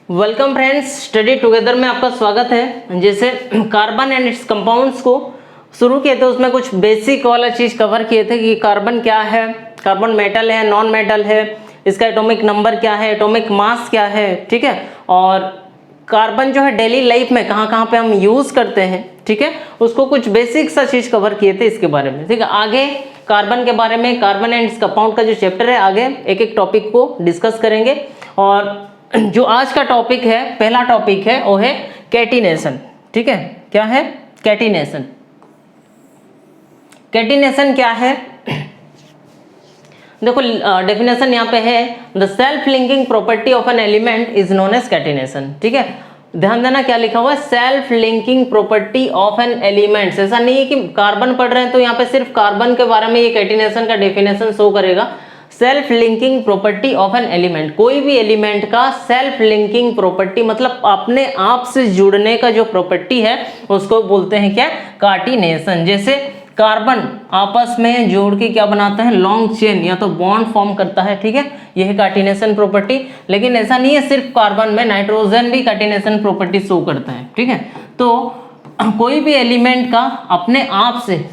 Welcome friends, study together में आपका स्वागत है। जैसे कार्बन एंड इट्स कंपाउंड्स को शुरू किए थे, उसमें कुछ बेसिक वाला चीज़ कवर किए थे कि कार्बन क्या है, कार्बन मेटल है, नॉन मेटल है, इसका एटॉमिक नंबर क्या है, एटॉमिक मास क्या है, ठीक है। और कार्बन जो है डेली लाइफ में कहाँ कहाँ पे हम यूज़ करते हैं, ठीक है, उसको कुछ बेसिक सा चीज़ कवर किए थे इसके बारे में, ठीक है। आगे कार्बन के बारे में, कार्बन एंड इट्स कंपाउंड का जो चैप्टर है, आगे एक एक टॉपिक को डिस्कस करेंगे। और जो आज का टॉपिक है, पहला टॉपिक है, वो है कैटिनेशन, ठीक है। क्या है? कैटिनेशन। कैटिनेशन क्या है? देखो डेफिनेशन यहाँ पे है, the self linking property of an element is known as catenation, ठीक है। ध्यान देना क्या लिखा हुआ है, self linking property of an element. ऐसा नहीं है कि कार्बन पढ़ रहे हैं तो यहाँ पे सिर्फ कार्बन के बारे में ये कैटिनेशन का डेफिनेशन शो करेगा। Self linking property of an element, कोई भी एलिमेंट का सेल्फ लिंकिंग प्रॉपर्टी मतलब अपने आप से जुड़ने का जो प्रॉपर्टी है उसको बोलते हैं क्या? कार्टिनेशन। जैसे कार्बन आपस में जोड़ के क्या बनाता है? लॉन्ग चेन या तो बॉन्ड फॉर्म करता है, ठीक है, यह है कार्टिनेशन प्रॉपर्टी। लेकिन ऐसा नहीं है सिर्फ कार्बन में, नाइट्रोजन भी कार्टिनेशन प्रॉपर्टी शो करता है, ठीक है। तो कोई भी एलिमेंट का अपने आप से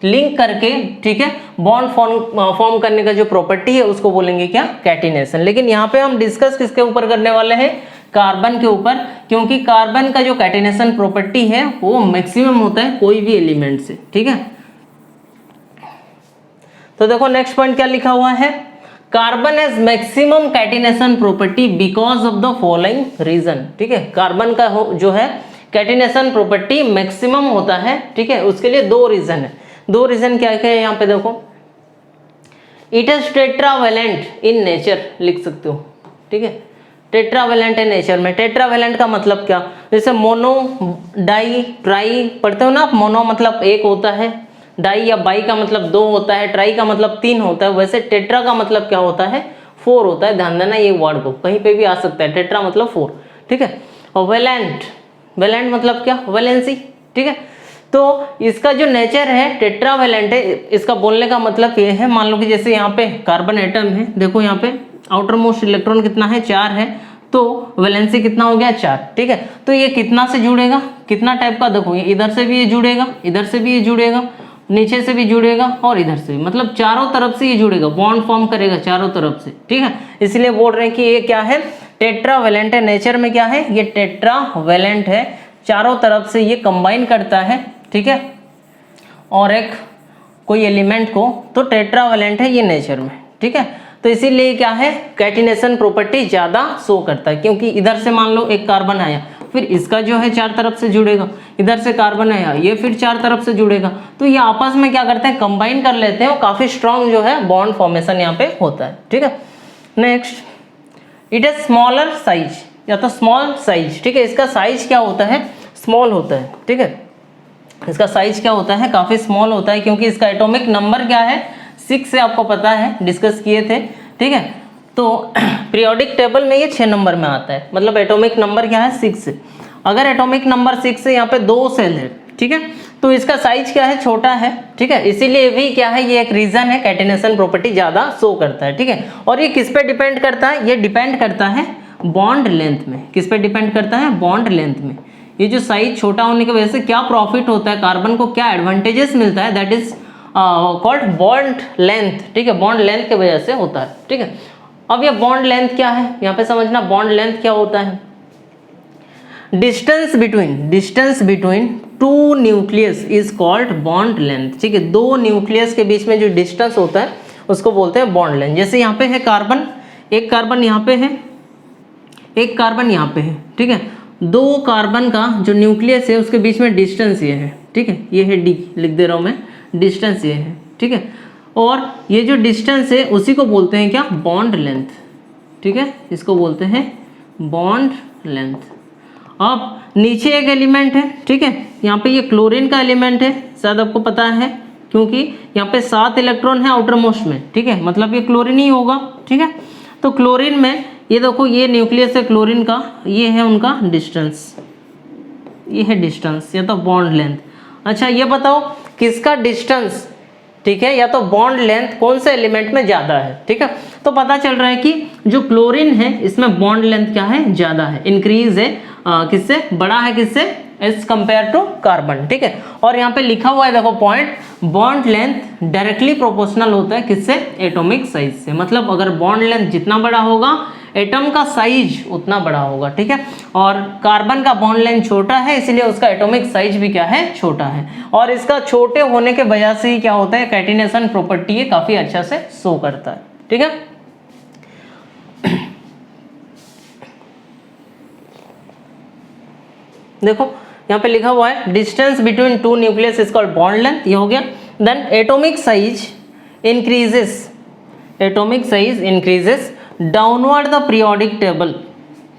लिंक करके, ठीक है, बॉन्ड फॉर्म करने का जो प्रॉपर्टी है उसको बोलेंगे क्या? कैटिनेशन। लेकिन यहाँ पे हम डिस्कस किसके ऊपर करने वाले हैं? कार्बन के ऊपर, क्योंकि कार्बन का जो कैटिनेशन प्रॉपर्टी है वो मैक्सिमम होता है कोई भी एलिमेंट से, ठीक है। तो देखो नेक्स्ट पॉइंट क्या लिखा हुआ है, carbon has maximum catenation property because of the following reason, ठीक है। कार्बन का जो है कैटिनेशन प्रॉपर्टी मैक्सिमम होता है, ठीक है, उसके लिए दो रीजन है। दो रीजन क्या क्या है यहाँ पे देखो, it is tetravalent in nature लिख सकते हो, ठीक है, टेट्रावेलेंट है नेचर में। टेट्रावेलेंट का मतलब क्या? जैसे मोनो, डाई, ट्राई पढ़ते हो ना आप, मोनो मतलब एक होता है, डाई या बाई का मतलब दो होता है, ट्राई का मतलब तीन होता है, वैसे टेट्रा का मतलब क्या होता है? फोर होता है। ध्यान देना ये वर्ड को, कहीं पे भी आ सकता है, टेट्रा मतलब फोर, ठीक है। और वेलेंट, वेलेंट मतलब क्या? वैलेंसी, ठीक है। तो इसका जो नेचर है टेट्रावेलेंट है, इसका बोलने का मतलब ये है, मान लो कि जैसे यहाँ पे कार्बन एटम है, देखो यहाँ पे आउटर मोस्ट इलेक्ट्रॉन कितना है? 4 है, तो वैलेंसी कितना हो गया? 4, ठीक है। तो ये कितना से जुड़ेगा? कितना टाइप का? देखो ये इधर से भी ये जुड़ेगा, इधर से भी ये जुड़ेगा, नीचे से भी जुड़ेगा और इधर से भी, मतलब चारों तरफ से ये जुड़ेगा, बॉन्ड फॉर्म करेगा चारों तरफ से, ठीक है। इसलिए बोल रहे हैं कि ये क्या है? टेट्रावेलेंट है। नेचर में क्या है? ये टेट्रावेलेंट है, चारों तरफ से ये कंबाइन करता है, ठीक है, और एक कोई एलिमेंट को, तो टेट्रावेलेंट है ये नेचर में, ठीक है। तो इसीलिए क्या है? कैटिनेशन प्रॉपर्टी ज़्यादा शो करता है, क्योंकि इधर से मान लो एक कार्बन आया, फिर इसका जो है 4 तरफ से जुड़ेगा, इधर से कार्बन आया, ये फिर 4 तरफ से जुड़ेगा, तो ये आपस में क्या करते हैं? कंबाइन कर लेते हैं और काफ़ी स्ट्रॉन्ग जो है बॉन्ड फॉर्मेशन यहाँ पे होता है, ठीक है। Next, it is smaller size या तो स्मॉल साइज, ठीक है। इसका साइज क्या होता है? स्मॉल होता है, ठीक है। इसका साइज क्या होता है? काफ़ी स्मॉल होता है, क्योंकि इसका एटॉमिक नंबर क्या है? 6 से, आपको पता है, डिस्कस किए थे, ठीक है। तो पीरियोडिक टेबल में ये 6 नंबर में आता है, मतलब एटॉमिक नंबर क्या है? 6 है। अगर एटॉमिक नंबर 6 है, यहाँ पे 2 सेल है, ठीक है, तो इसका साइज क्या है? छोटा है, ठीक है। इसीलिए भी क्या है? ये एक रीजन है, कैटिनेशन प्रॉपर्टी ज़्यादा शो करता है, ठीक है। और ये किस पे डिपेंड करता है? ये डिपेंड करता है बॉन्ड लेंथ में। किस पे डिपेंड करता है? बॉन्ड लेंथ में। ये जो साइज छोटा होने की वजह से क्या प्रॉफिट होता है, कार्बन को क्या एडवांटेजेस मिलता है, that is called bond length, ठीक है। बॉन्ड लेंथ की वजह से होता है, ठीक है। अब ये बॉन्ड लेंथ क्या है, यहाँ पे समझना, बॉन्ड लेंथ क्या होता है? Distance between two nucleus is called bond length, ठीक है। दो न्यूक्लियस के बीच में जो डिस्टेंस होता है उसको बोलते हैं बॉन्ड लेंथ। जैसे यहाँ पे है कार्बन, एक कार्बन यहाँ पे है, एक कार्बन यहाँ पे है, ठीक है। दो कार्बन का जो न्यूक्लियस है उसके बीच में डिस्टेंस ये है, ठीक है, ये है डी, लिख दे रहा हूँ मैं, डिस्टेंस ये है, ठीक है। और ये जो डिस्टेंस है उसी को बोलते हैं क्या? बॉन्ड लेंथ, ठीक है, इसको बोलते हैं बॉन्ड लेंथ। अब नीचे एक एलिमेंट है, ठीक है, यहाँ पे ये क्लोरीन का एलिमेंट है, शायद आपको पता है, क्योंकि यहाँ पे 7 इलेक्ट्रॉन है आउटर मोस्ट में, ठीक है, मतलब ये क्लोरीन ही होगा, ठीक है। तो क्लोरीन में ये देखो, ये न्यूक्लियस है क्लोरीन का, ये है उनका डिस्टेंस, ये है डिस्टेंस या तो बॉन्ड लेंथ। अच्छा ये बताओ किसका डिस्टेंस ठीक है, या तो बॉन्ड लेंथ कौन से एलिमेंट में ज़्यादा है। ठीक है, तो पता चल रहा है कि जो क्लोरीन है इसमें बॉन्ड लेंथ क्या है, ज़्यादा है, इंक्रीज है, किससे, बड़ा है, किससे, एज कंपेयर टू कार्बन। ठीक है, और यहाँ पे लिखा हुआ है देखो point, bond length directly proportional होता है किससे, एटॉमिक साइज से। मतलब अगर बॉन्ड लेंथ जितना बड़ा होगा एटम का साइज उतना बड़ा होगा। ठीक है, और कार्बन का बॉन्ड लेंथ छोटा है इसलिए उसका एटॉमिक साइज भी क्या है, छोटा है, और इसका छोटे होने के वजह से ही क्या होता है, कैटिनेशन प्रॉपर्टी ये काफी अच्छा से शो करता है। ठीक है, देखो यहाँ पे लिखा हुआ है distance between two nucleus is called bond length, ये हो गया। Then atomic size increases, atomic size increases downward the periodic table.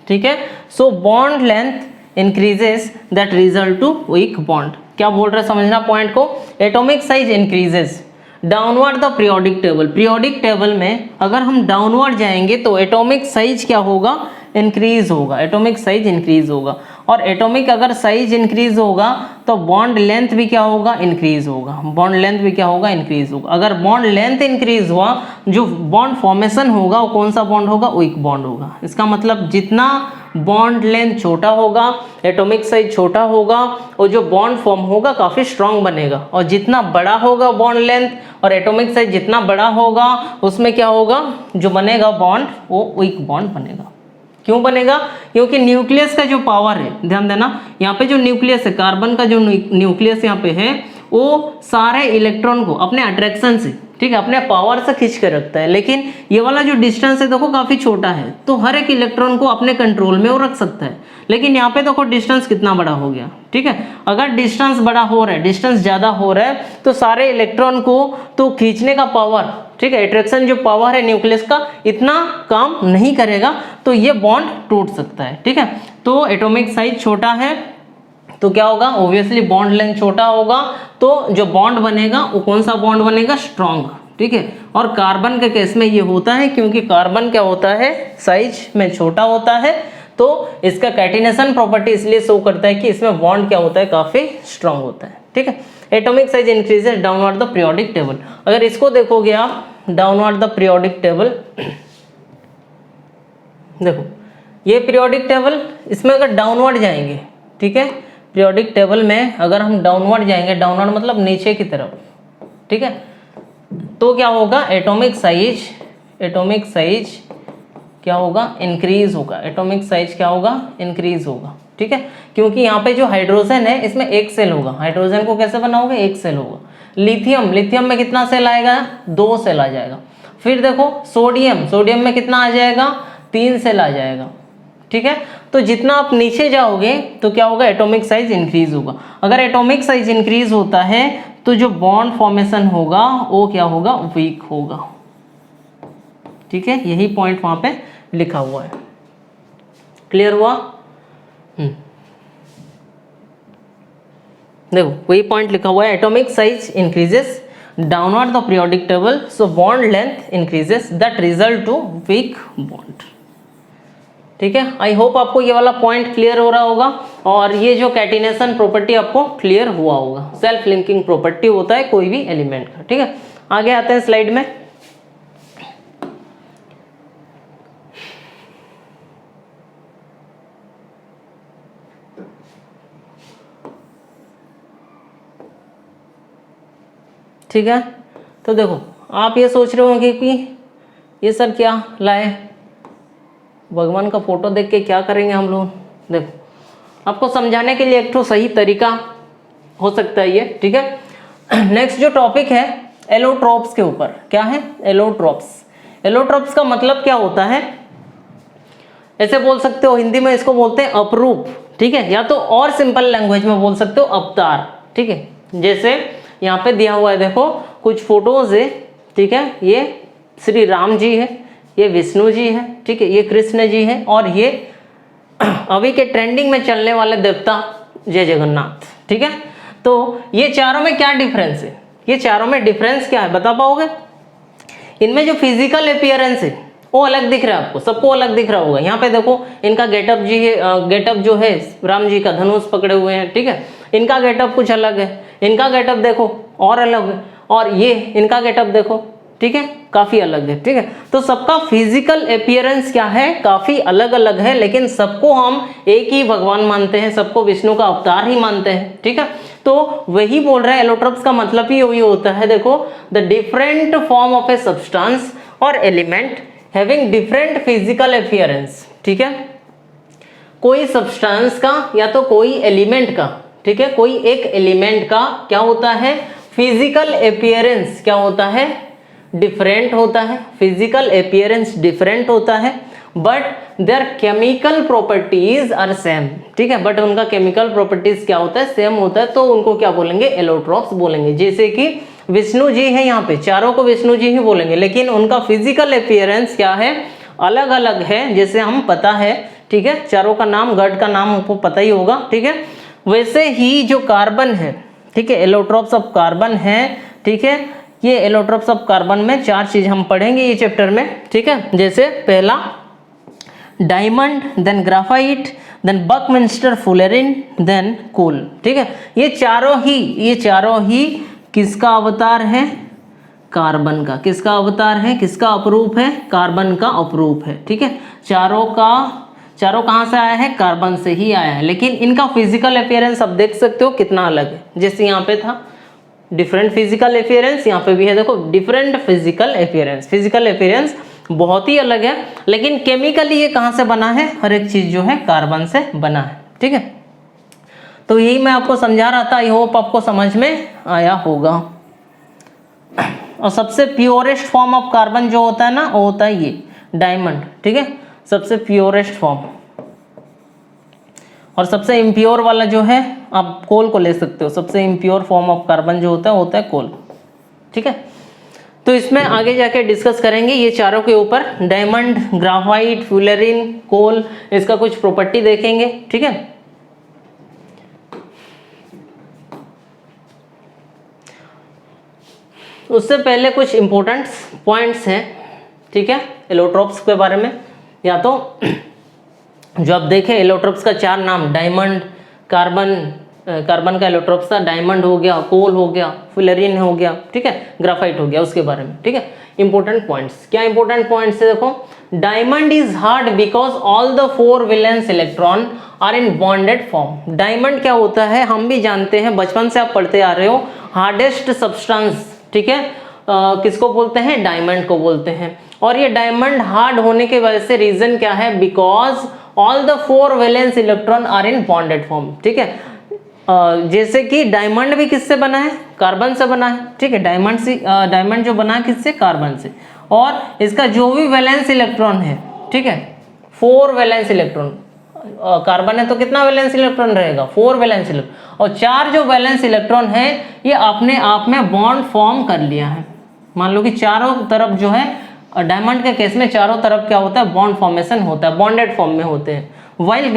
ठीक है, so bond length increases that result to weak bond. क्या बोल रहे हैं समझना पॉइंट को, atomic size increases downward the periodic table. Periodic table में अगर हम डाउनवर्ड जाएंगे तो एटॉमिक साइज क्या होगा, इंक्रीज होगा, एटॉमिक साइज इंक्रीज होगा, और एटॉमिक अगर साइज इंक्रीज होगा तो बॉन्ड लेंथ भी क्या होगा, इंक्रीज होगा, बॉन्ड लेंथ भी क्या होगा, इंक्रीज होगा। अगर बॉन्ड लेंथ इंक्रीज हुआ जो बॉन्ड फॉर्मेशन होगा वो कौन सा बॉन्ड होगा, वीक बॉन्ड होगा। इसका मतलब जितना बॉन्ड लेंथ छोटा होगा, एटॉमिक साइज छोटा होगा, और जो बॉन्ड फॉर्म होगा काफ़ी स्ट्रांग बनेगा, और जितना बड़ा होगा बॉन्ड लेंथ और एटॉमिक साइज जितना बड़ा होगा उसमें क्या होगा, जो बनेगा बॉन्ड वो वीक बॉन्ड बनेगा। क्यों बनेगा, क्योंकि न्यूक्लियस का जो पावर है, ध्यान देना यहाँ पे जो न्यूक्लियस है, कार्बन का जो न्यूक्लियस यहाँ पे है वो सारे इलेक्ट्रॉन को अपने अट्रैक्शन से, ठीक है, अपने पावर से खींच के रखता है। लेकिन ये वाला जो डिस्टेंस है देखो काफी छोटा है, तो हर एक इलेक्ट्रॉन को अपने कंट्रोल में वो रख सकता है। लेकिन यहाँ पे देखो डिस्टेंस कितना बड़ा हो गया। ठीक है, अगर डिस्टेंस बड़ा हो रहा है, डिस्टेंस ज्यादा हो रहा है, तो सारे इलेक्ट्रॉन को तो खींचने का पावर, ठीक है, अट्रैक्शन जो पावर है न्यूक्लियस का इतना काम नहीं करेगा, तो ये बॉन्ड टूट सकता है। ठीक है, तो एटॉमिक साइज छोटा है तो क्या होगा, ऑब्वियसली बॉन्ड लेंथ छोटा होगा, तो जो बॉन्ड बनेगा वो कौन सा बॉन्ड बनेगा, स्ट्रॉन्ग। ठीक है, और कार्बन के केस में ये होता है क्योंकि कार्बन क्या होता है, साइज में छोटा होता है, तो इसका कैटिनेशन प्रॉपर्टी इसलिए शो करता है कि इसमें बॉन्ड क्या होता है, काफी स्ट्रॉन्ग होता है। ठीक है, atomic size increases downward the periodic table. अगर इसको देखोगे आप डाउनवर्ड द पीरियोडिक टेबल, देखो ये पीरियोडिक टेबल, इसमें अगर डाउनवर्ड जाएंगे, ठीक है, पीरियोडिक टेबल में अगर हम डाउनवर्ड जाएंगे, डाउनवर्ड मतलब नीचे की तरफ, ठीक है, तो क्या होगा, एटॉमिक साइज, एटॉमिक साइज क्या होगा, इंक्रीज होगा, एटॉमिक साइज क्या होगा, इंक्रीज होगा। ठीक है, क्योंकि यहाँ पे जो हाइड्रोजन है इसमें एक सेल होगा, हाइड्रोजन को कैसे बनाओगे, एक सेल होगा। लिथियम, लिथियम में कितना सेल आएगा, 2 सेल आ जाएगा। फिर देखो सोडियम, सोडियम में कितना आ जाएगा, 3 सेल आ जाएगा। ठीक है, तो जितना आप नीचे जाओगे तो क्या होगा, एटॉमिक साइज इंक्रीज होगा। अगर एटॉमिक साइज इंक्रीज होता है तो जो बॉन्ड फॉर्मेशन होगा वो क्या होगा, वीक होगा। ठीक है, यही पॉइंट वहां पे लिखा हुआ है। क्लियर हुआ? देखो वही पॉइंट लिखा हुआ है, atomic size increases downward the periodic table, so bond length increases that result to weak bond. ठीक है, आई होप आपको ये वाला पॉइंट क्लियर हो रहा होगा, और ये जो कैटिनेशन प्रॉपर्टी आपको क्लियर हुआ होगा। सेल्फ लिंकिंग प्रॉपर्टी होता है कोई भी एलिमेंट का। ठीक है, आगे आते हैं स्लाइड में। ठीक है, तो देखो आप ये सोच रहे होंगे कि ये सर क्या लाए, भगवान का फोटो देख के क्या करेंगे हम लोग। देखो आपको समझाने के लिए एक तो सही तरीका हो सकता है ये। ठीक है, नेक्स्ट जो टॉपिक है एलोट्रोप्स के ऊपर, क्या है, एलोट्रोप्स। एलोट्रोप्स का मतलब क्या होता है, ऐसे बोल सकते हो, हिंदी में इसको बोलते हैं अपरूप। ठीक है, या तो और सिंपल लैंग्वेज में बोल सकते हो अवतार। ठीक है, जैसे यहाँ पे दिया हुआ है, देखो कुछ फोटोज है। ठीक है, ये श्री राम जी है, ये विष्णु जी है, ठीक है, ये कृष्ण जी है, और ये अभी के ट्रेंडिंग में चलने वाले देवता जय जगन्नाथ। ठीक है, तो ये चारों में क्या डिफरेंस है, ये चारों में डिफरेंस क्या है बता पाओगे? इनमें जो फिजिकल अपीयरेंस है वो अलग दिख रहा है आपको, सबको अलग दिख रहा होगा। यहाँ पे देखो इनका गेटअप जी है, गेटअप जो है राम जी का धनुष पकड़े हुए हैं। ठीक है, इनका गेटअप कुछ अलग है, इनका गेटअप देखो और अलग है, और ये इनका गेटअप देखो, ठीक है, काफी अलग है, ठीक है। तो सबका फिजिकल अपीयरेंस क्या है, काफी अलग अलग है, लेकिन सबको हम एक ही भगवान मानते हैं, सबको विष्णु का अवतार ही मानते हैं, ठीक है। तो वही बोल रहा है, एलोट्रॉप्स का मतलब ही वही होता है, देखो, the different form of a substance और element having different physical appearance, ठीक है। कोई सब्सटेंस का या तो कोई एलिमेंट का, ठीक है, कोई एक एलिमेंट का क्या होता है, फिजिकल अपीयरेंस क्या होता है, डिफरेंट होता है, फिजिकल अपीयरेंस डिफरेंट होता है, but their chemical properties are same, ठीक है, बट उनका केमिकल प्रॉपर्टीज क्या होता है, सेम होता है, तो उनको क्या बोलेंगे, एलोट्रॉप्स बोलेंगे। जैसे कि विष्णु जी है, यहाँ पे चारों को विष्णु जी ही बोलेंगे, लेकिन उनका फिजिकल अपीयरेंस क्या है, अलग अलग है, जैसे हम पता है, ठीक है, चारों का नाम, गॉड का नाम आपको पता ही होगा, ठीक है। वैसे ही जो कार्बन है, ठीक है, एलोट्रॉप्स ऑफ कार्बन है, ठीक है, ये एलोट्रॉप्स ऑफ कार्बन में 4 चीज हम पढ़ेंगे ये चैप्टर में, ठीक है। जैसे पहला diamond, then graphite, then buckminsterfullerene, then coal, ठीक है। ये चारों ही किसका अवतार है, कार्बन का। किसका अवतार है, किसका अपरूप है, कार्बन का अपरूप है, ठीक है। चारों कहाँ से आया है, कार्बन से ही आया है, लेकिन इनका फिजिकल अपीयरेंस आप देख सकते हो कितना अलग है। जैसे यहाँ पे था डिफरेंट फिजिकल अपीयरेंस, यहाँ पे भी है, देखो different physical appearance, physical appearance बहुत ही अलग है, लेकिन केमिकली ये कहाँ से बना है, हर एक चीज जो है कार्बन से बना है, ठीक है। तो यही मैं आपको समझा रहा था, आई होप आपको समझ में आया होगा। और सबसे प्योरेस्ट फॉर्म ऑफ कार्बन जो होता है ना, वो होता है ये डायमंड, ठीक है, सबसे प्योरेस्ट फॉर्म। और सबसे इम्प्योर वाला जो है, आप कोल को ले सकते हो, सबसे इम्प्योर फॉर्म ऑफ कार्बन जो होता है कोल, ठीक है। तो इसमें आगे जाके डिस्कस करेंगे ये चारों के ऊपर, डायमंड, ग्राफाइट, फ्यूलेरिन, कोल, इसका कुछ प्रॉपर्टी देखेंगे, ठीक है। उससे पहले कुछ इंपॉर्टेंट पॉइंट्स हैं, ठीक है, एलोट्रॉप्स के बारे में। या तो जो आप देखें एलोट्रॉप्स का 4 नाम, डायमंड, कार्बन का एलोट्रॉप्स था, डायमंड हो गया, कोल हो गया, फ्यूलेरिन हो गया, ठीक है, ग्राफाइट हो गया, उसके बारे में, ठीक है। इंपॉर्टेंट पॉइंट्स, क्या इंपॉर्टेंट पॉइंट्स है, देखो, diamond is hard because all the 4 valence electron are in bonded form. Diamond क्या होता है, हम भी जानते हैं, बचपन से आप पढ़ते आ रहे हो, हार्डेस्ट सब्सटेंस, ठीक है, किसको बोलते हैं, डायमंड को बोलते हैं। और ये डायमंड हार्ड होने के वजह से रीजन क्या है, because all the 4 valence electron are in bonded form, ठीक है। जैसे कि डायमंड भी किससे बना है, कार्बन से बना है, ठीक है, डायमंड जो बना है किससे, कार्बन से। और इसका जो भी वैलेंस इलेक्ट्रॉन है, ठीक है, 4 वैलेंस इलेक्ट्रॉन, कार्बन है तो कितना वैलेंस इलेक्ट्रॉन रहेगा, 4 वैलेंस इलेक्ट्रॉन, और 4 जो वैलेंस इलेक्ट्रॉन है ये अपने आप में बॉन्ड फॉर्म कर लिया है। मान लो कि चारों तरफ जो है, डायमंड के केस में चारों तरफ क्या होता है, बॉन्ड फॉर्मेशन होता है, बॉन्डेड फॉर्म में होते हैं। वाइल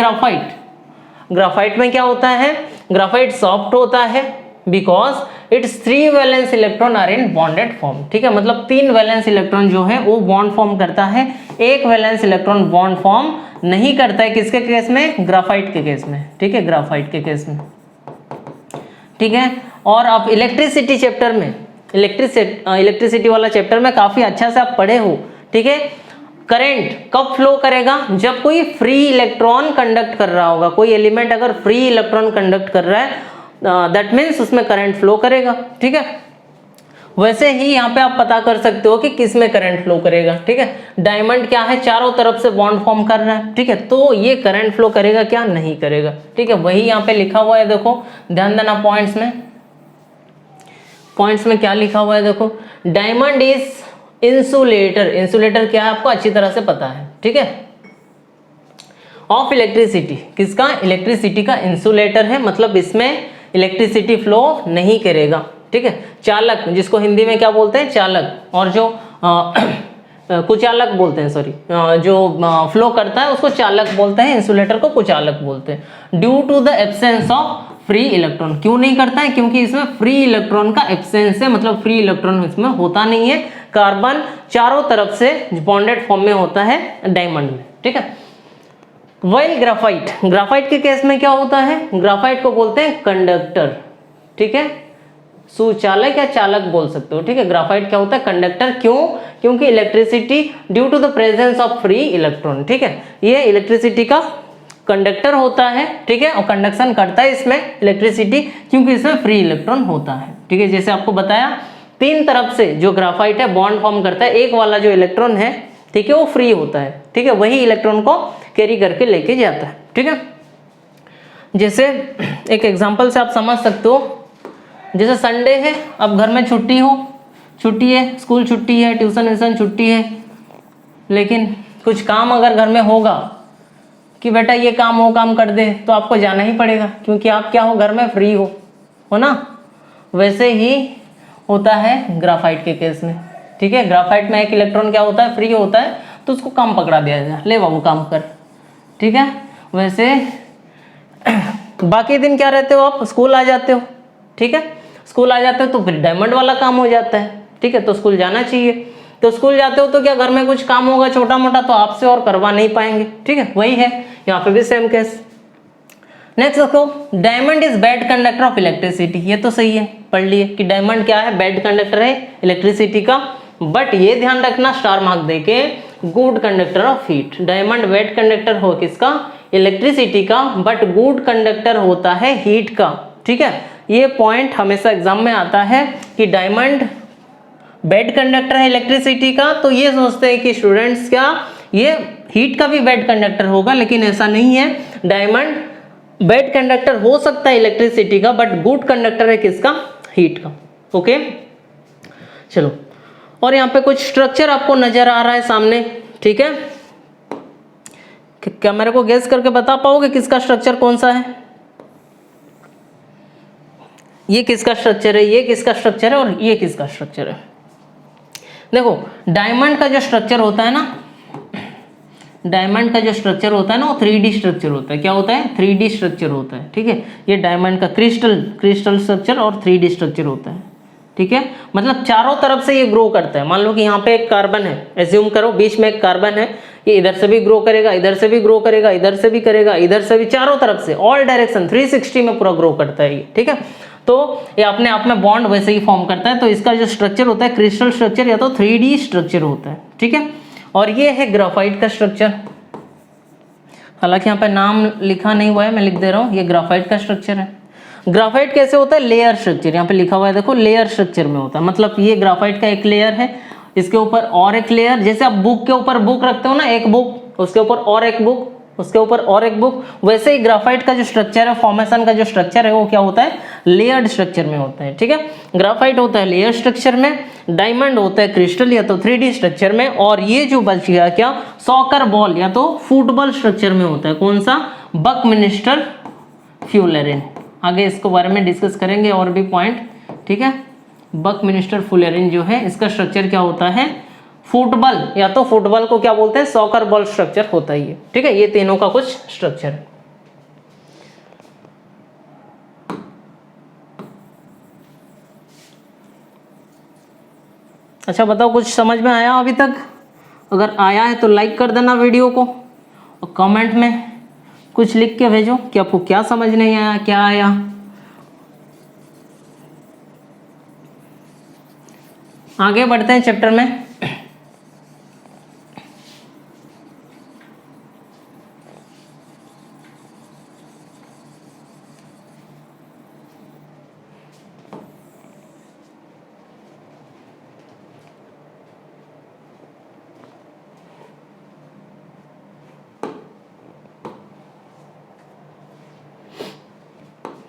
ग्राफाइट में क्या होता है, ग्राफाइट सॉफ्ट होता है because it's 3 valence electron are in bonded form, ठीक है, मतलब 3 वैलेंस इलेक्ट्रॉन जो है वो बॉन्ड फॉर्म करता है, 1 वैलेंस इलेक्ट्रॉन बॉन्ड फॉर्म नहीं करता है, किसके केस में, ग्राफाइट के केस में, ठीक है, ग्राफाइट के केस में, ठीक है। और आप इलेक्ट्रिसिटी चैप्टर में, इलेक्ट्रिसिटी वाला चैप्टर में काफी अच्छा से आप पढ़े हो, ठीक है। करंट कब फ्लो करेगा, जब कोई फ्री इलेक्ट्रॉन कंडक्ट कर रहा होगा, कोई एलिमेंट अगर फ्री इलेक्ट्रॉन कंडक्ट कर रहा है, दैट मीन्स उसमें करंट फ्लो करेगा, ठीक है। वैसे ही यहाँ पे आप पता कर सकते हो कि किस में करंट फ्लो करेगा, ठीक है। डायमंड क्या है, चारों तरफ से बॉन्ड फॉर्म कर रहा है, ठीक है, तो ये करंट फ्लो करेगा क्या, नहीं करेगा, ठीक है। वही यहाँ पे लिखा हुआ है, देखो ध्यान देना पॉइंट्स में क्या लिखा हुआ है, देखो, डायमंड इज इंसुलेटर क्या है आपको अच्छी तरह से पता है, ठीक है, ऑफ इलेक्ट्रिसिटी, किसका, इलेक्ट्रिसिटी का इंसुलेटर है, मतलब इसमें इलेक्ट्रिसिटी फ्लो नहीं करेगा, ठीक है। चालक, जिसको हिंदी में क्या बोलते हैं, चालक, और जो कुचालक बोलते हैं, सॉरी, जो फ्लो करता है उसको चालक बोलते हैं, इंसुलेटर को कुचालक बोलते हैं। Due to the absence of free electron, क्यों नहीं करता है, क्योंकि इसमें फ्री इलेक्ट्रॉन का एब्सेंस है, मतलब फ्री इलेक्ट्रॉन इसमें होता नहीं है। कार्बन चारों तरफ से बॉन्डेड फॉर्म में होता है डायमंड में, ठीक है। वही ग्राफाइट के केस में क्या होता है, ग्राफाइट को बोलते हैं कंडक्टर, ठीक है, सुचालक या चालक बोल सकते हो, ठीक है। ग्राफाइट क्या होता है, कंडक्टर। क्यों? क्योंकि electricity due to the presence of free electron, ठीक है, ये इलेक्ट्रिसिटी का कंडक्टर होता है, ठीक है, और कंडक्शन करता है इसमें इलेक्ट्रिसिटी क्योंकि इसमें फ्री इलेक्ट्रॉन होता है, ठीक है। जैसे आपको बताया तीन तरफ से जो ग्राफाइट है बॉन्ड फॉर्म करता है, एक वाला जो इलेक्ट्रॉन है, ठीक है, वो फ्री होता है, ठीक है, वही इलेक्ट्रॉन को कैरी करके लेके जाता है, ठीक है। जैसे एक एग्जांपल से आप समझ सकते हो, जैसे संडे है, अब घर में छुट्टी है, स्कूल छुट्टी है, ट्यूशन व्यूशन छुट्टी है, लेकिन कुछ काम अगर घर में होगा कि बेटा ये काम वो काम कर दे, तो आपको जाना ही पड़ेगा क्योंकि आप क्या हो, घर में फ्री हो ना। वैसे ही होता है ग्राफाइट के केस में, ठीक है। ग्राफाइट में एक इलेक्ट्रॉन क्या होता है, फ्री होता है, तो उसको काम पकड़ा दिया जाए, ले बाबू काम कर, ठीक है। वैसे बाकी दिन क्या रहते हो आप, स्कूल आ जाते हो, ठीक है, स्कूल आ जाते हो तो फिर डायमंड वाला काम हो जाता है, ठीक है, तो स्कूल जाना चाहिए। तो स्कूल जाते हो तो क्या घर में कुछ काम होगा छोटा मोटा, तो आपसे और करवा नहीं पाएंगे, ठीक है, वही है यहाँ पे भी सेम केस। नेक्स्ट देखो, diamond is bad conductor of electricity, ये तो सही है, पढ़ लिए कि डायमंड क्या है, बैड कंडक्टर है इलेक्ट्रिसिटी का, बट ये ध्यान रखना स्टार मार्क देके, good conductor of heat. Diamond bad conductor हो किसका, इलेक्ट्रिसिटी का, बट गुड कंडक्टर होता है हीट का, ठीक है। ये पॉइंट हमेशा एग्जाम में आता है कि डायमंड बैड कंडक्टर है इलेक्ट्रिसिटी का, तो ये सोचते हैं कि स्टूडेंट्स क्या ये हीट का भी बैड कंडक्टर होगा, लेकिन ऐसा नहीं है। डायमंड बैड कंडक्टर हो सकता है इलेक्ट्रिसिटी का, बट गुड कंडक्टर है किसका, हीट का, ओके। चलो, और यहाँ पे कुछ स्ट्रक्चर आपको नजर आ रहा है सामने, ठीक है, क्या मेरे को गेस करके बता पाओगे किसका स्ट्रक्चर कौन सा है? ये किसका स्ट्रक्चर है, ये किसका स्ट्रक्चर है, और ये किसका स्ट्रक्चर है? देखो, डायमंड का जो स्ट्रक्चर होता है ना, डायमंड का जो स्ट्रक्चर होता है ना, वो 3D स्ट्रक्चर होता है। क्या होता है? 3D स्ट्रक्चर होता है, ठीक है। ये डायमंड का क्रिस्टल स्ट्रक्चर और 3D स्ट्रक्चर होता है, ठीक है। मतलब चारों तरफ से ये ग्रो करता है। मान लो कि यहाँ पे एक कार्बन है, एज्यूम करो बीच में एक कार्बन है, ये इधर से भी ग्रो करेगा, इधर से भी ग्रो करेगा, इधर से भी करेगा, इधर से भी, चारों तरफ से, ऑल डायरेक्शन 360 में पूरा ग्रो करता है ये, ठीक है। तो ये अपने आप में बॉन्ड वैसे ही फॉर्म करता है। तो इसका जो स्ट्रक्चर होता है क्रिस्टल स्ट्रक्चर या तो 3D स्ट्रक्चर होता है, ठीक है। और ये है ग्राफाइट का स्ट्रक्चर, हालांकि यहाँ पे नाम लिखा नहीं हुआ है, मैं लिख दे रहा हूँ, ये ग्राफाइट का स्ट्रक्चर है। ग्राफाइट कैसे होता है? लेयर स्ट्रक्चर, यहाँ पे लिखा हुआ है देखो, लेयर स्ट्रक्चर में होता है। मतलब ये ग्राफाइट का एक लेयर है, इसके ऊपर और एक लेयर, जैसे आप बुक के ऊपर बुक रखते हो ना, एक बुक, उसके ऊपर और एक बुक, उसके ऊपर और एक बुक, वैसे ही ग्राफाइट का जो स्ट्रक्चर है, फॉर्मेशन का जो स्ट्रक्चर है, वो क्या होता है? लेयर्ड स्ट्रक्चर में होता है, ठीक है। ग्राफाइट होता है लेयर स्ट्रक्चर में, डायमंड होता है क्रिस्टल या तो 3D स्ट्रक्चर में, और ये जो बच गया क्या, सॉकर बॉल या तो फुटबॉल स्ट्रक्चर में होता है। कौन सा? बकमिंस्टर फ्यूलेरिन। आगे इसको बारे में डिस्कस करेंगे और भी पॉइंट, ठीक है। बकमिंस्टर फ्यूलेरिन जो है, इसका स्ट्रक्चर क्या होता है? फुटबॉल या तो फुटबॉल को क्या बोलते हैं? सॉकर बॉल स्ट्रक्चर होता है ये, ठीक है। ये तीनों का कुछ स्ट्रक्चर है। अच्छा बताओ, कुछ समझ में आया अभी तक? अगर आया है तो लाइक कर देना वीडियो को, और कमेंट में कुछ लिख के भेजो कि आपको क्या समझ नहीं आया, क्या आया। आगे बढ़ते हैं चैप्टर में।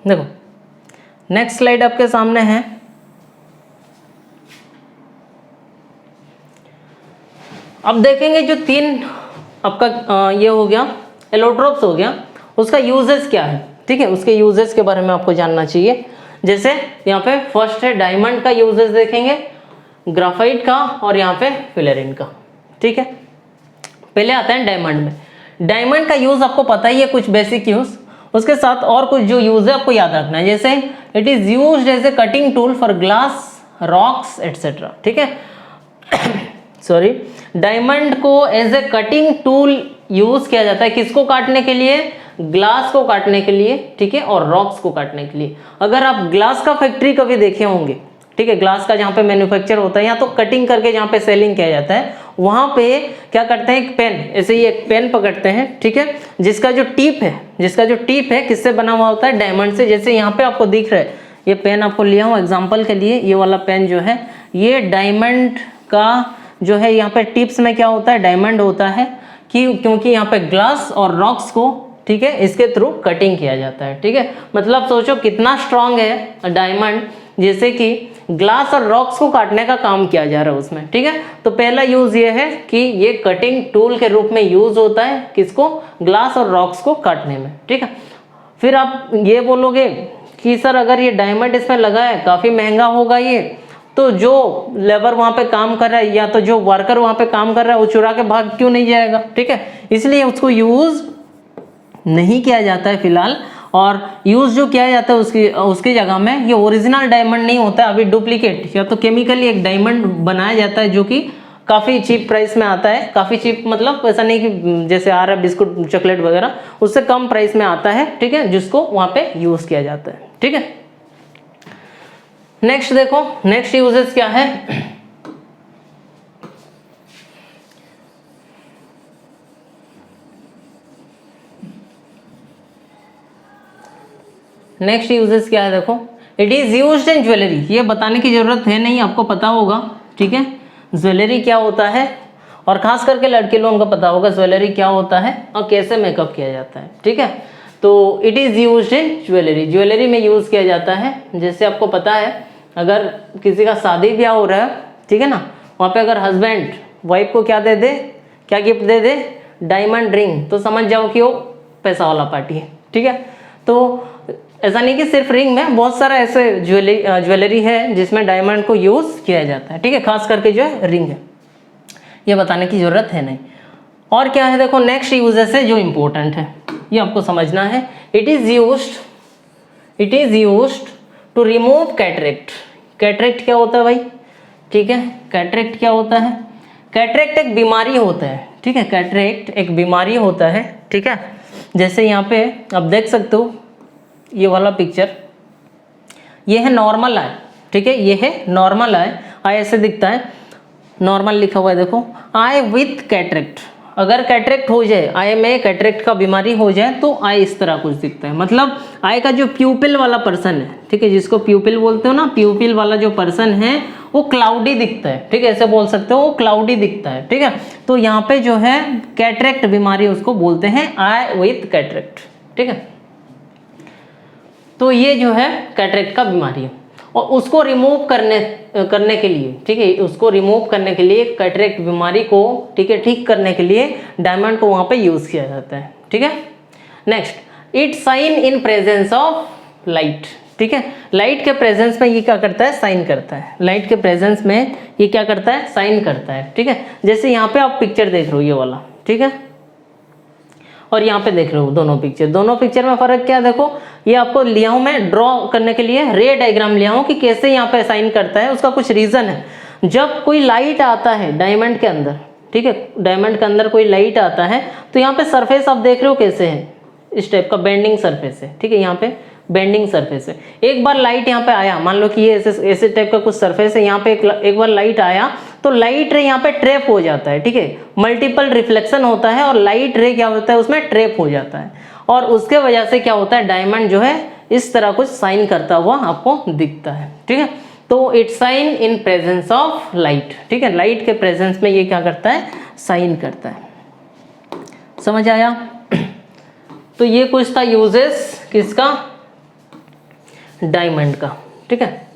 देखो, नेक्स्ट स्लाइड आपके सामने है। अब देखेंगे जो तीन आपका ये हो गया, एलोट्रोप्स हो गया, उसका यूजेस क्या है, ठीक है। उसके यूजेस के बारे में आपको जानना चाहिए। जैसे यहाँ पे फर्स्ट है डायमंड का यूजेस देखेंगे, ग्राफाइट का, और यहाँ पे फ्यूलेरिन का, ठीक है। पहले आता है डायमंड में। डायमंड का यूज आपको पता ही है, कुछ बेसिक यूज, उसके साथ और कुछ जो यूज है आपको याद रखना है। जैसे it is used as a cutting tool for glass, rocks etcetera, ठीक है। सॉरी, डायमंड को as a cutting tool use किया जाता है, किसको काटने के लिए? ग्लास को काटने के लिए, ठीक है, और रॉक्स को काटने के लिए। अगर आप ग्लास का फैक्ट्री कभी देखे होंगे, ठीक है, ग्लास का जहाँ पे मैन्युफैक्चर होता है या तो कटिंग करके जहाँ पे सेलिंग किया जाता है, वहाँ पे क्या करते हैं, एक पेन, ऐसे ही एक पेन पकड़ते हैं, ठीक है, जिसका जो टिप है किससे बना हुआ होता है, डायमंड से। जैसे यहाँ पे आपको दिख रहा है, ये पेन आपको लिया हूँ एग्जाम्पल के लिए, ये वाला पेन जो है ये डायमंड का जो है, यहाँ पे टिप्स में क्या होता है, डायमंड होता है, क्योंकि यहाँ पे ग्लास और रॉक्स को, ठीक है, इसके थ्रू कटिंग किया जाता है, ठीक है। मतलब सोचो कितना स्ट्रांग है डायमंड, जैसे कि ग्लास और रॉक्स को काटने का काम किया जा रहा है उसमें, ठीक है। तो पहला यूज ये है कि ये कटिंग टूल के रूप में यूज होता है, किसको, ग्लास और रॉक्स को काटने में, ठीक है। फिर आप ये बोलोगे कि सर अगर ये डायमंड इसमें लगा है, काफ़ी महंगा होगा ये, तो जो लेबर वहाँ पे काम कर रहा है या तो जो वर्कर वहाँ पे काम कर रहा है वो चुरा के भाग क्यों नहीं जाएगा, ठीक है। इसलिए उसको यूज़ नहीं किया जाता है फिलहाल, और यूज़ जो किया जाता है उसकी जगह में ये ओरिजिनल डायमंड नहीं होता है, अभी डुप्लीकेट या तो केमिकली एक डायमंड बनाया जाता है जो कि काफ़ी चीप प्राइस में आता है। काफ़ी चीप मतलब ऐसा नहीं कि जैसे आ रहा है बिस्कुट चॉकलेट वगैरह, उससे कम प्राइस में आता है, ठीक है, जिसको वहाँ पे यूज़ किया जाता है, ठीक है। नेक्स्ट देखो, नेक्स्ट यूजेस क्या है, नेक्स्ट यूजेस क्या है देखो, it is used in jewellery. ये बताने की जरूरत है नहीं, आपको पता होगा, ठीक है, ज्वेलरी क्या होता है, और खास करके लड़के लोगों को पता होगा ज्वेलरी क्या होता है और कैसे मेकअप किया जाता है, ठीक है। तो it is used in jewellery, jewellery में यूज किया जाता है। जैसे आपको पता है अगर किसी का शादी ब्याह हो रहा है, ठीक है ना, वहाँ पे अगर हस्बैंड वाइफ को क्या दे दे, क्या गिफ्ट दे दे, डायमंड रिंग, तो समझ जाओ कि वो पैसा वाला पार्टी है, ठीक है। तो ऐसा नहीं कि सिर्फ रिंग में, बहुत सारा ऐसे ज्वेलरी है जिसमें डायमंड को यूज़ किया जाता है, ठीक है, खास करके जो है रिंग है, ये बताने की ज़रूरत है नहीं। और क्या है देखो, नेक्स्ट यूजेस है जो इम्पोर्टेंट है, ये आपको समझना है। It is used to remove cataract. Cataract क्या होता है भाई, ठीक है, कैटरेक्ट क्या होता है, कैटरेक्ट एक बीमारी होता है, ठीक है, कैटरेक्ट एक बीमारी होता है, ठीक है। जैसे यहाँ पे आप देख सकते हो ये वाला पिक्चर, ये है नॉर्मल आई, ठीक है, ये है नॉर्मल आई, आई ऐसे दिखता है, नॉर्मल लिखा हुआ है देखो, आई विथ कैटरेक्ट। अगर कैटरेक्ट हो जाए, आई में कैटरेक्ट का बीमारी हो जाए तो आई इस तरह कुछ दिखता है। मतलब आई का जो प्यूपिल वाला पर्सन है, ठीक है, जिसको प्यूपिल बोलते हो ना, प्यूपिल वाला जो पर्सन है वो क्लाउडी दिखता है, ठीक है, ऐसे बोल सकते हो, वो क्लाउडी दिखता है, ठीक है। तो यहाँ पे जो है कैटरेक्ट बीमारी उसको बोलते हैं, आई विथ कैटरेक्ट, ठीक है। तो ये जो है कैटरेक्ट का बीमारी है, और उसको रिमूव करने के लिए, ठीक है, उसको रिमूव करने के लिए कैटरेक्ट बीमारी को, ठीक है, ठीक करने के लिए डायमंड को वहाँ पे यूज़ किया जाता है, ठीक है। Next, it shine in presence of light, ठीक है, लाइट के प्रेजेंस में ये क्या करता है, साइन करता है, लाइट के प्रेजेंस में ये क्या करता है, साइन करता है, ठीक है। जैसे यहाँ पे आप पिक्चर देख रहे हो ये वाला, ठीक है, और यहाँ पे देख रहे हो दोनों पिक्चर में फ़र्क क्या है देखो, ये आपको लिया हूँ मैं ड्रॉ करने के लिए, रे डायग्राम लिया हूँ कि कैसे यहाँ पे साइन करता है। उसका कुछ रीज़न है, जब कोई लाइट आता है डायमंड के अंदर, ठीक है, डायमंड के अंदर कोई लाइट आता है तो यहाँ पे सरफेस आप देख रहे हो कैसे है, इस टाइप का बेंडिंग सरफेस है, ठीक है, यहाँ पे बेंडिंग सरफेस है। एक बार लाइट यहाँ पे आया, मान लो कि ये ऐसे टाइप का कुछ सरफेस है, यहाँ पे एक बार लाइट आया तो लाइट रे यहाँ पे ट्रैप हो जाता है, ठीक है, मल्टीपल रिफ्लेक्शन होता है और लाइट रे क्या होता है उसमें ट्रैप हो जाता है, और उसके वजह से क्या होता है, डायमंड जो है इस तरह कुछ साइन करता हुआ आपको दिखता है, ठीक है। तो it shine in presence of light, ठीक है, लाइट के प्रेजेंस में ये क्या करता है, साइन करता है। समझ आया? तो ये कुछ था यूजेस किसका, डायमंड का, ठीक है।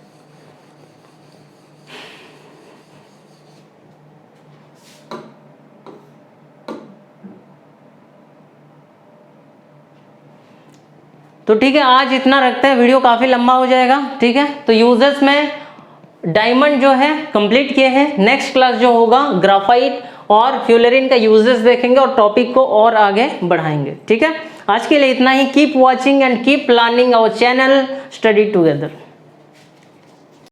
तो ठीक है, आज इतना रखते हैं, वीडियो काफ़ी लंबा हो जाएगा, ठीक है। तो यूजेस में डायमंड जो है कंप्लीट किए हैं। नेक्स्ट क्लास जो होगा ग्राफाइट और फ्यूलरिन का यूजेस देखेंगे और टॉपिक को और आगे बढ़ाएंगे, ठीक है। आज के लिए इतना ही। Keep watching and keep planning our channel study together.